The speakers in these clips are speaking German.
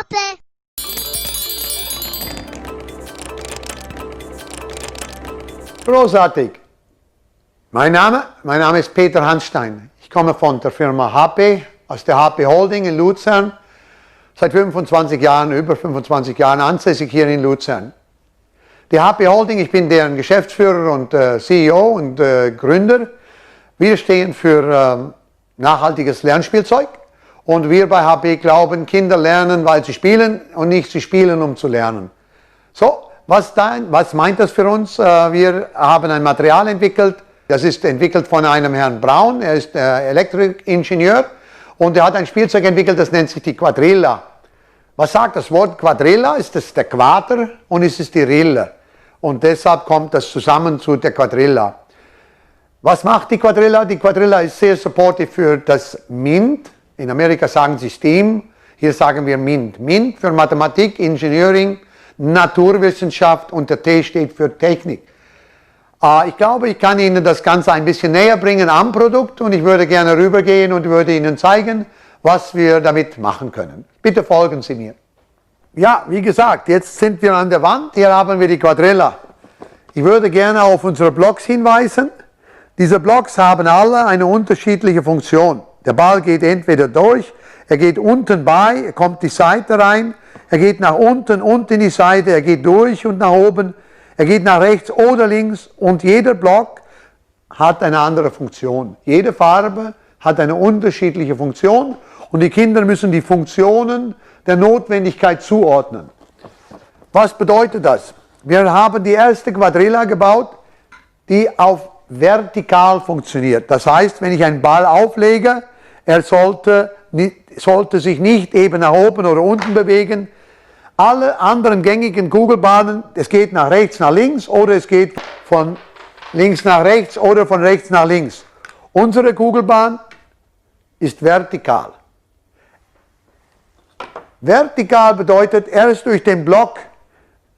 Hape. Großartig. Mein Name ist Peter Hanstein. Ich komme von der Firma HP, aus der HP Holding in Luzern. Seit 25 Jahren, über 25 Jahren ansässig hier in Luzern. Die HP Holding, ich bin deren Geschäftsführer und CEO und Gründer. Wir stehen für nachhaltiges Lernspielzeug und wir bei HP glauben, Kinder lernen, weil sie spielen und nicht sie spielen, um zu lernen. So, was meint das für uns? Wir haben ein Material entwickelt, das ist entwickelt von einem Herrn Braun, er ist Elektroingenieur und er hat ein Spielzeug entwickelt, das nennt sich die Quadrilla. Was sagt das Wort Quadrilla? Ist das der Quader und ist es die Rille? Und deshalb kommt das zusammen zu der Quadrilla. Was macht die Quadrilla? Die Quadrilla ist sehr supportive für das MINT. In Amerika sagen sie STEAM, hier sagen wir MINT. MINT für Mathematik, Engineering, Naturwissenschaft und der T steht für Technik. Ich glaube, ich kann Ihnen das Ganze ein bisschen näher bringen am Produkt und ich würde gerne rübergehen und würde Ihnen zeigen, was wir damit machen können. Bitte folgen Sie mir. Ja, wie gesagt, jetzt sind wir an der Wand, hier haben wir die Quadrilla. Ich würde gerne auf unsere Blocks hinweisen. Diese Blocks haben alle eine unterschiedliche Funktion. Der Ball geht entweder durch, er geht unten bei, er kommt die Seite rein, er geht nach unten und in die Seite, er geht durch und nach oben, er geht nach rechts oder links und jeder Block hat eine andere Funktion. Jede Farbe hat eine unterschiedliche Funktion und die Kinder müssen die Funktionen der Notwendigkeit zuordnen. Was bedeutet das? Wir haben die erste Quadrilla gebaut, die auf vertikal funktioniert. Das heißt, wenn ich einen Ball auflege, er sollte sich nicht eben nach oben oder unten bewegen. Alle anderen gängigen Kugelbahnen, es geht nach rechts nach links oder es geht von links nach rechts oder von rechts nach links. Unsere Kugelbahn ist vertikal. Vertikal bedeutet, erst durch den Block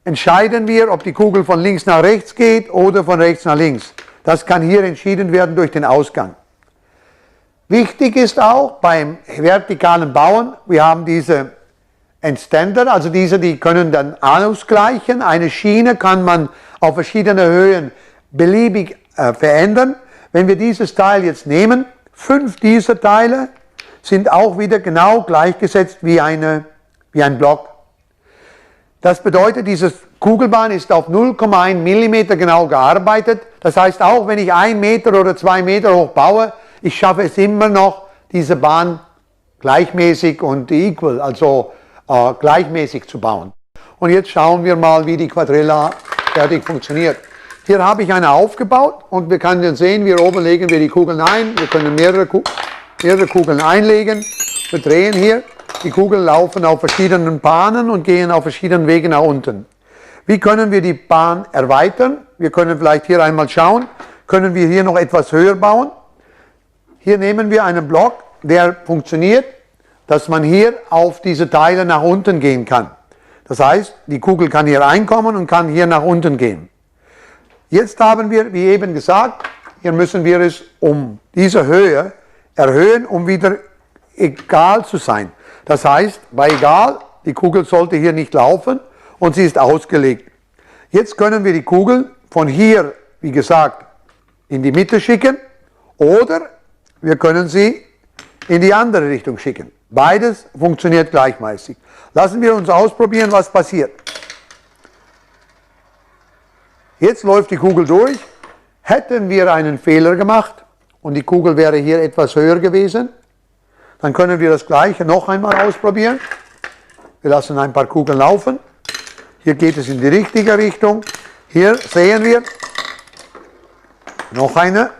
entscheiden wir, ob die Kugel von links nach rechts geht oder von rechts nach links. Das kann hier entschieden werden durch den Ausgang. Wichtig ist auch beim vertikalen Bauen, wir haben diese Extender, also diese, die können dann ausgleichen. Eine Schiene kann man auf verschiedene Höhen beliebig verändern. Wenn wir dieses Teil jetzt nehmen, 5 dieser Teile sind auch wieder genau gleichgesetzt wie ein Block. Das bedeutet, diese Kugelbahn ist auf 0,1 mm genau gearbeitet. Das heißt, auch wenn ich 1 Meter oder 2 Meter hoch baue, ich schaffe es immer noch, diese Bahn gleichmäßig und equal, also gleichmäßig zu bauen. Und jetzt schauen wir mal, wie die Quadrilla fertig funktioniert. Hier habe ich eine aufgebaut und wir können sehen, hier oben legen wir die Kugeln ein. Wir können mehrere Kugeln einlegen. Wir drehen hier. Die Kugeln laufen auf verschiedenen Bahnen und gehen auf verschiedenen Wegen nach unten. Wie können wir die Bahn erweitern? Wir können vielleicht hier einmal schauen. Können wir hier noch etwas höher bauen? Hier nehmen wir einen Block, der funktioniert, dass man hier auf diese Teile nach unten gehen kann. Das heißt, die Kugel kann hier reinkommen und kann hier nach unten gehen. Jetzt haben wir, wie eben gesagt, hier müssen wir es um diese Höhe erhöhen, um wieder egal zu sein. Das heißt, bei egal, die Kugel sollte hier nicht laufen und sie ist ausgelegt. Jetzt können wir die Kugel von hier, wie gesagt, in die Mitte schicken oder wir können sie in die andere Richtung schicken. Beides funktioniert gleichmäßig. Lassen wir uns ausprobieren, was passiert. Jetzt läuft die Kugel durch. Hätten wir einen Fehler gemacht und die Kugel wäre hier etwas höher gewesen, dann können wir das Gleiche noch einmal ausprobieren. Wir lassen ein paar Kugeln laufen. Hier geht es in die richtige Richtung. Hier sehen wir noch eine.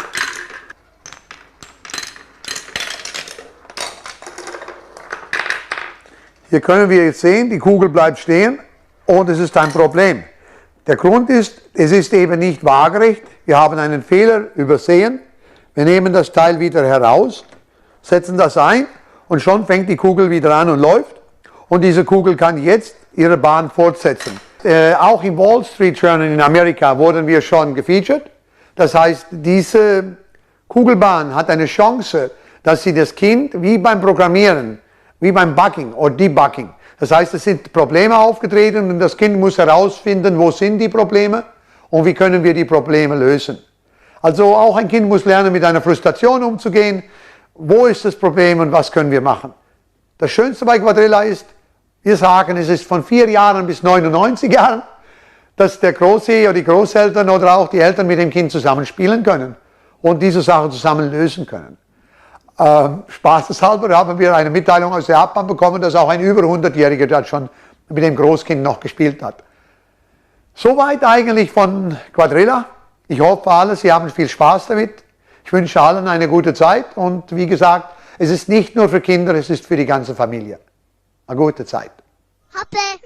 Hier können wir jetzt sehen, die Kugel bleibt stehen und es ist ein Problem. Der Grund ist, es ist eben nicht waagerecht. Wir haben einen Fehler übersehen. Wir nehmen das Teil wieder heraus, setzen das ein und schon fängt die Kugel wieder an und läuft. Und diese Kugel kann jetzt ihre Bahn fortsetzen. Auch im Wall Street Journal in Amerika wurden wir schon gefeatured. Das heißt, diese Kugelbahn hat eine Chance, dass sie das Kind wie beim Programmieren, wie beim Bugging oder Debugging, Das heißt, es sind Probleme aufgetreten und das Kind muss herausfinden, wo sind die Probleme und wie können wir die Probleme lösen. Also auch ein Kind muss lernen, mit einer Frustration umzugehen. Wo ist das Problem und was können wir machen? Das Schönste bei Quadrilla ist, wir sagen, es ist von 4 Jahren bis 99 Jahren, dass der Große oder die Großeltern oder auch die Eltern mit dem Kind zusammen spielen können und diese Sachen zusammen lösen können. Spaßeshalber haben wir eine Mitteilung aus der Japan bekommen, dass auch ein über 100-Jähriger dort schon mit dem Großkind noch gespielt hat. Soweit eigentlich von Quadrilla. Ich hoffe alle, Sie haben viel Spaß damit. Ich wünsche allen eine gute Zeit und wie gesagt, es ist nicht nur für Kinder, es ist für die ganze Familie. Eine gute Zeit. Happy!